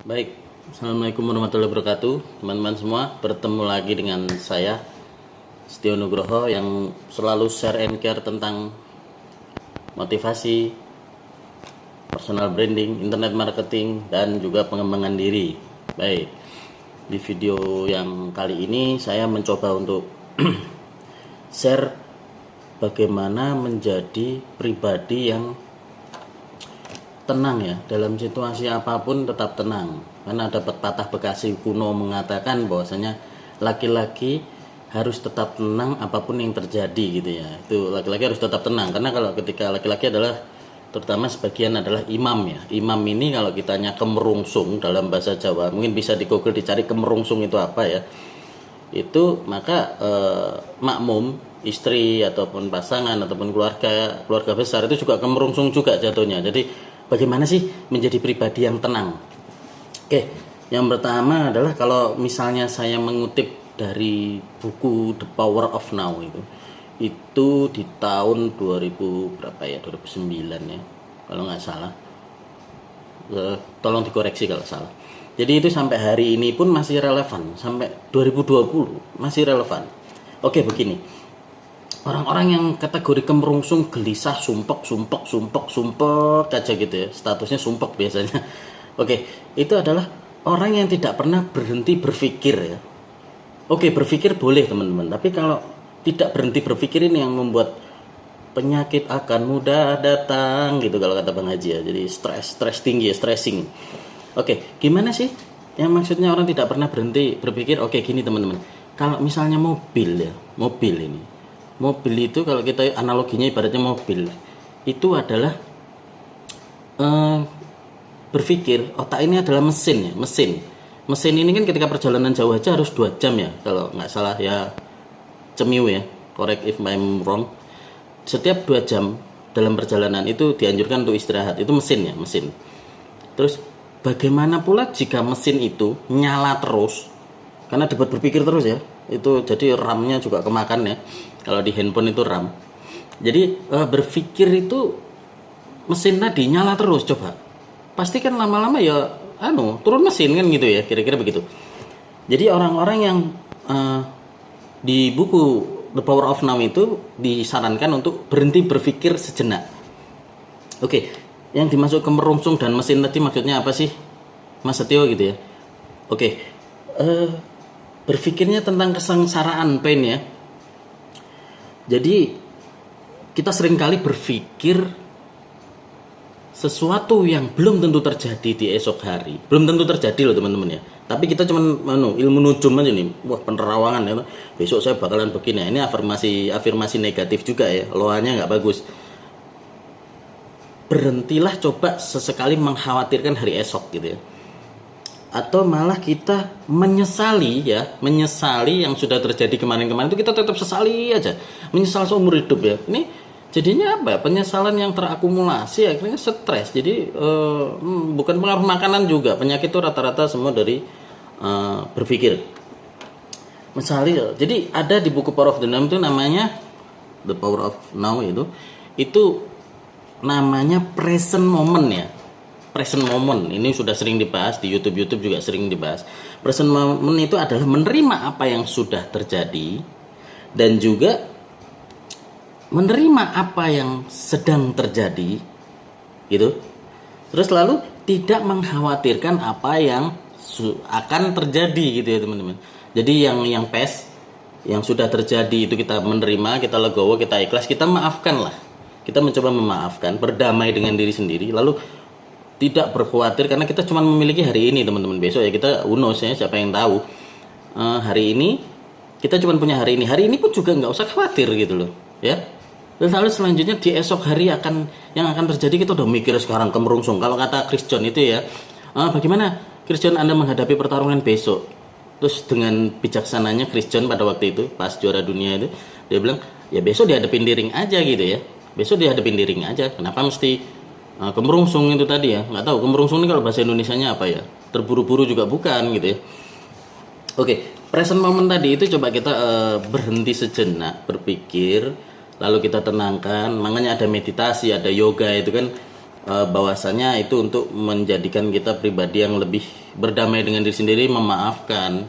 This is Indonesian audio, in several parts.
Baik, Assalamualaikum warahmatullahi wabarakatuh. Teman-teman semua, bertemu lagi dengan saya Setio Nugroho yang selalu share and care tentang motivasi, personal branding, internet marketing, dan juga pengembangan diri. Baik, di video yang kali ini saya mencoba untuk share bagaimana menjadi pribadi yang tenang ya, dalam situasi apapun tetap tenang. Karena ada pepatah Bekasi kuno mengatakan bahwasanya laki-laki harus tetap tenang apapun yang terjadi gitu ya. Itu laki-laki harus tetap tenang, karena kalau ketika laki-laki adalah, terutama sebagian adalah imam ya. Imam ini kalau kitanya kemerungsung dalam bahasa Jawa, mungkin bisa di Google dicari kemerungsung itu apa ya. Itu maka makmum, istri ataupun pasangan ataupun keluarga besar itu juga kemerungsung juga jatuhnya. Jadi bagaimana sih menjadi pribadi yang tenang? Oke, yang pertama adalah kalau misalnya saya mengutip dari buku The Power of Now itu di tahun 2000 berapa ya, 2009 ya kalau nggak salah. Tolong dikoreksi kalau salah. Jadi itu sampai hari ini pun masih relevan, sampai 2020 masih relevan. Oke, begini. Orang-orang yang kategori kemerungsung, gelisah, sumpek aja gitu ya, statusnya sumpek biasanya. Oke, itu adalah orang yang tidak pernah berhenti berpikir ya. Oke, berpikir boleh teman-teman, tapi kalau tidak berhenti berpikir ini yang membuat penyakit akan mudah datang gitu kalau kata Bang Haji ya. Jadi stres tinggi ya, stressing. Oke, gimana sih yang maksudnya orang tidak pernah berhenti berpikir? Oke, gini teman-teman, kalau misalnya mobil itu kalau kita analoginya ibaratnya mobil itu adalah berpikir, otak ini adalah mesin ya, mesin ini kan ketika perjalanan jauh aja harus 2 jam ya kalau nggak salah ya, cemiu ya, correct if I'm wrong. Setiap 2 jam dalam perjalanan itu dianjurkan untuk istirahat. Itu mesin ya, mesin. Terus bagaimana pula jika mesin itu nyala terus, karena dapat berpikir terus ya, itu jadi RAM-nya juga kemakan ya. Kalau di handphone itu RAM. Jadi berpikir itu mesin tadi nyala terus, coba. Pasti kan lama-lama ya turun mesin kan gitu ya, kira-kira begitu. Jadi orang-orang yang di buku The Power of Now itu disarankan untuk berhenti berpikir sejenak. Oke, yang dimaksud kemerungsung dan mesin tadi maksudnya apa sih, Mas Setio gitu ya? Oke, berpikirnya tentang kesengsaraan, pain ya. Jadi kita seringkali berpikir sesuatu yang belum tentu terjadi di esok hari. Belum tentu terjadi loh teman-teman ya. Tapi kita cuma ilmu nujum aja nih. Wah, penerawangan ya. Besok saya bakalan begini. Ini afirmasi negatif juga ya. Loanya nggak bagus. Berhentilah coba sesekali mengkhawatirkan hari esok gitu ya. Atau malah kita menyesali yang sudah terjadi kemarin-kemarin itu kita tetap sesali aja, menyesal seumur hidup ya. Ini jadinya apa? Penyesalan yang terakumulasi, akhirnya stres. Jadi bukan pengaruh makanan juga, penyakit itu rata-rata semua dari berpikir. Misalnya, jadi ada di buku Power of the Now itu namanya The Power of Now itu namanya present moment ya. Present moment ini sudah sering dibahas di YouTube juga sering dibahas. Present moment itu adalah menerima apa yang sudah terjadi dan juga menerima apa yang sedang terjadi gitu. Terus lalu tidak mengkhawatirkan apa yang akan terjadi gitu ya teman-teman. Jadi yang past yang sudah terjadi itu kita menerima, kita legowo, kita ikhlas, kita maafkan lah. Kita mencoba memaafkan, berdamai dengan diri sendiri, lalu tidak berkhawatir karena kita cuma memiliki hari ini teman-teman. Besok ya kita unos ya, siapa yang tahu. Hari ini kita cuma punya hari ini. Hari ini pun juga nggak usah khawatir gitu loh ya. Dan lalu selanjutnya di esok hari yang akan terjadi kita udah mikir sekarang kemerungsung. Kalau kata Chris John itu ya, bagaimana Chris John Anda menghadapi pertarungan besok? Terus dengan bijaksananya Chris John pada waktu itu pas juara dunia itu dia bilang ya besok dihadapin diring aja gitu ya. Besok dihadapin diring aja. Kenapa mesti kemerungsung itu tadi ya? Nggak tahu kemerungsung ini kalau bahasa Indonesianya apa ya? Terburu-buru juga bukan gitu ya. Oke, present moment tadi itu coba kita berhenti sejenak berpikir, lalu kita tenangkan. Makanya ada meditasi, ada yoga itu kan bahwasanya itu untuk menjadikan kita pribadi yang lebih berdamai dengan diri sendiri, memaafkan,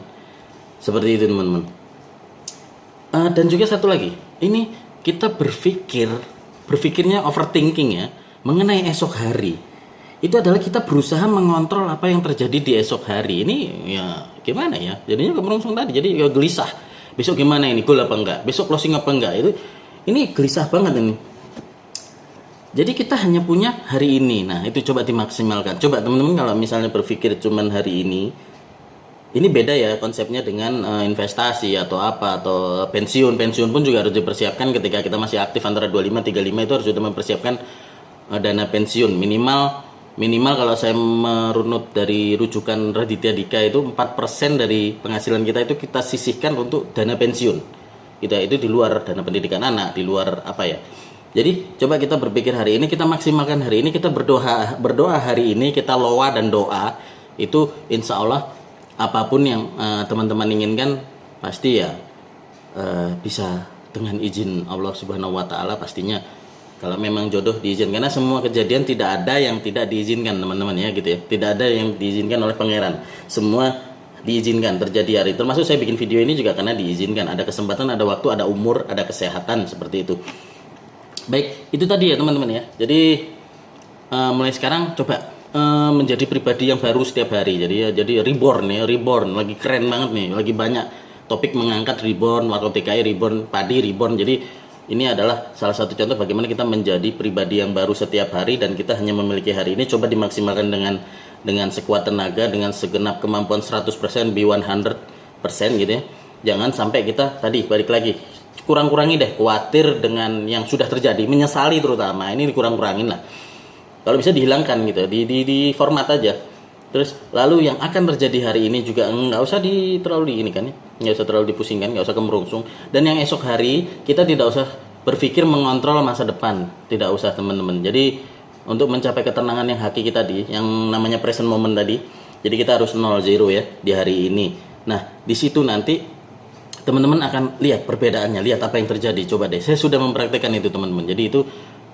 seperti itu teman-teman. Dan juga satu lagi, ini kita berpikirnya overthinking ya mengenai esok hari. Itu adalah kita berusaha mengontrol apa yang terjadi di esok hari. Ini ya gimana ya? Jadinya kemerungsung tadi. Jadi ya gelisah. Besok gimana ini? Gol apa enggak? Besok closing apa enggak? Ini gelisah banget ini. Jadi kita hanya punya hari ini. Nah, itu coba dimaksimalkan. Coba teman-teman kalau misalnya berpikir cuman hari ini beda ya konsepnya dengan investasi atau apa, atau pensiun pun juga harus dipersiapkan ketika kita masih aktif antara 25-35 itu harus sudah mempersiapkan dana pensiun minimal kalau saya merunut dari rujukan Raditya Dika itu 4% dari penghasilan kita itu kita sisihkan untuk dana pensiun. Itu di luar dana pendidikan anak, di luar apa ya. Jadi coba kita berpikir hari ini, kita maksimalkan hari ini, kita berdoa hari ini, kita loa dan doa itu insya Allah apapun yang teman-teman inginkan pasti ya bisa dengan izin Allah Subhanahu Wa Taala pastinya. Kalau memang jodoh diizinkan, karena semua kejadian tidak ada yang tidak diizinkan teman-teman ya gitu ya. Tidak ada yang diizinkan oleh pangeran. Semua diizinkan terjadi hari. Termasuk saya bikin video ini juga karena diizinkan. Ada kesempatan, ada waktu, ada umur, ada kesehatan seperti itu. Baik, itu tadi ya teman-teman ya. Jadi mulai sekarang coba menjadi pribadi yang baru setiap hari. Jadi reborn, lagi keren banget nih. Lagi banyak topik mengangkat reborn, warga TKI reborn, padi reborn. Jadi ini adalah salah satu contoh bagaimana kita menjadi pribadi yang baru setiap hari dan kita hanya memiliki hari ini. Coba dimaksimalkan dengan sekuat tenaga, dengan segenap kemampuan 100%, be 100% gitu ya. Jangan sampai kita tadi balik lagi kurang-kurangi deh khawatir dengan yang sudah terjadi, menyesali terutama. Ini dikurang-kurangin lah. Kalau bisa dihilangkan gitu, di format aja. Terus lalu yang akan terjadi hari ini juga nggak usah terlalu ini kan ya, nggak usah terlalu dipusingkan, nggak usah kemerungsung. Dan yang esok hari kita tidak usah berpikir mengontrol masa depan, tidak usah teman-teman. Jadi untuk mencapai ketenangan yang hakiki tadi, yang namanya present moment tadi, jadi kita harus 0-0 ya di hari ini. Nah di situ nanti teman-teman akan lihat perbedaannya, lihat apa yang terjadi. Coba deh, saya sudah mempraktekkan itu teman-teman. Jadi itu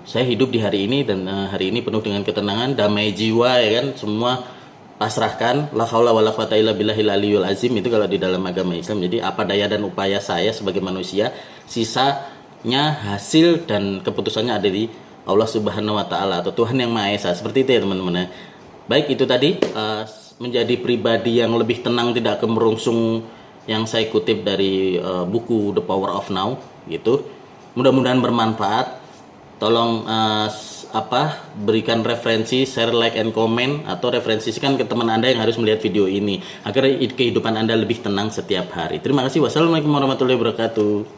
saya hidup di hari ini dan hari ini penuh dengan ketenangan, damai jiwa ya kan, semua pasrahkan, la haula wala quwata illa billahil aliyul azim, itu kalau di dalam agama Islam. Jadi apa daya dan upaya saya sebagai manusia, sisanya hasil dan keputusannya ada di Allah Subhanahu Wa Taala atau Tuhan yang Maha Esa. Seperti itu ya teman-teman ya. Baik, itu tadi menjadi pribadi yang lebih tenang, tidak kemerungsung, yang saya kutip dari buku The Power of Now gitu. Mudah-mudahan bermanfaat. Tolong berikan referensi, share, like, and comment, atau referensikan ke teman Anda yang harus melihat video ini agar kehidupan Anda lebih tenang setiap hari. Terima kasih. Wassalamualaikum warahmatullahi wabarakatuh.